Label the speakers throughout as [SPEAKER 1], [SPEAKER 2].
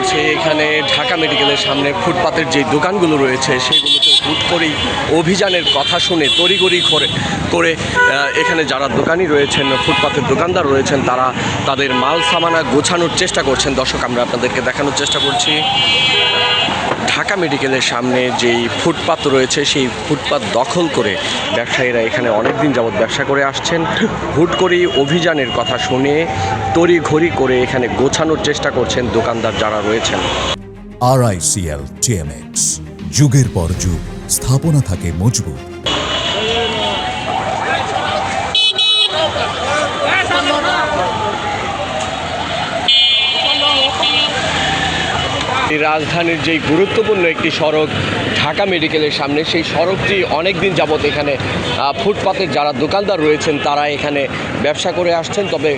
[SPEAKER 1] করছে এখানে ঢাকা মেডিকেলের সামনে ফুটপাতের যে দোকানগুলো রয়েছে সেগুলোতে হুট করেই অভিযানের কথা শুনে তড়িঘড়ি করে এখানে যারা দোকানি রয়েছেন, ফুটপাতের দোকানদার রয়েছেন, তারা তাদের মাল সামানা গোছানোর চেষ্টা করছেন। দর্শক, আমরা আপনাদেরকে দেখানোর চেষ্টা করছি ঢাকা মেডিকেলের সামনে যেই ফুটপাত রয়েছে সেই ফুটপাত দখল করে ব্যবসায়ীরা এখানে অনেক দিন যাবৎ ব্যবসা করে আসছেন। হুট করেই অভিযানের কথা শুনে তড়িঘড়ি করে এখানে গোছানোর চেষ্টা করছেন দোকানদার যারা রয়েছেন।
[SPEAKER 2] RICL TMX, যুগের পর যুগ স্থাপনা থাকে মজবুত।
[SPEAKER 1] রাজধানীর যেই গুরুত্বপূর্ণ একটি সড়ক ঢাকা মেডিকেলের সামনে, সেই সড়কটি অনেক দিন যাবৎ এখানে ফুটপাতের যারা দোকানদার রয়েছেন তারা এখানে ব্যবসা করে আসছেন। তবে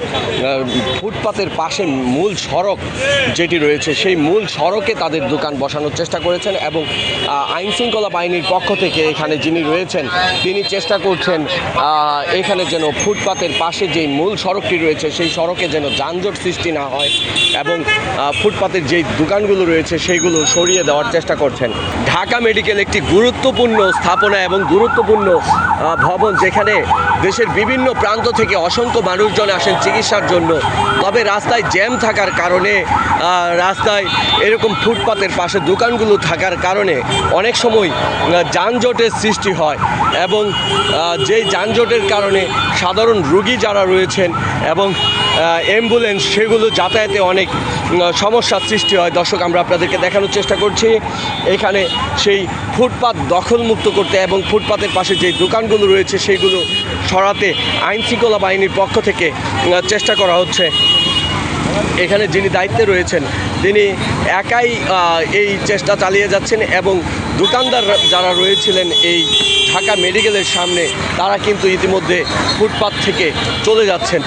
[SPEAKER 1] ফুটপাতের পাশে মূল সড়ক যেটি রয়েছে সেই মূল সড়কে তাদের দোকান বসানোর চেষ্টা করেছেন এবং আইনশৃঙ্খলা বাহিনীর পক্ষ থেকে এখানে যিনি রয়েছেন তিনি চেষ্টা করছেন এখানে যেন ফুটপাতের পাশে যেই মূল সড়কটি রয়েছে সেই সড়কে যেন যানজট সৃষ্টি না হয় এবং ফুটপাতের যেই দোকানগুলো রয়েছে সেইগুলো সরিয়ে দেওয়ার চেষ্টা করছেন। ঢাকা মেডিকেল একটি গুরুত্বপূর্ণ স্থাপনা এবং গুরুত্বপূর্ণ ভবন, যেখানে দেশের বিভিন্ন প্রান্ত থেকে অসংখ্য মানুষজন আসেন চিকিৎসার জন্য। তবে রাস্তায় জ্যাম থাকার কারণে, রাস্তায় এরকম ফুটপাতের পাশে দোকানগুলো থাকার কারণে অনেক সময় যানজটের সৃষ্টি হয় এবং যেই যানজটের কারণে সাধারণ রোগী যারা রয়েছেন এবং অ্যাম্বুলেন্স সেগুলো যাতায়াতে অনেক সমস্যার সৃষ্টি হয়। দর্শক, আমরা আপনাদেরকে দেখানোর চেষ্টা করছি এখানে সেই ফুটপাত দখলমুক্ত করতে এবং ফুটপাতের পাশে যে দোকানগুলো রয়েছে সেইগুলো সরাতে আইনশৃঙ্খলা বাহিনীর পক্ষ থেকে চেষ্টা করা হচ্ছে। এখানে যিনি দায়িত্বে রয়েছেন তিনি একাই এই চেষ্টা চালিয়ে যাচ্ছেন এবং দোকানদার যারা রয়েছিলেন এই ঢাকা মেডিকেলের সামনে তারা কিন্তু ইতিমধ্যে ফুটপাত থেকে চলে যাচ্ছেন।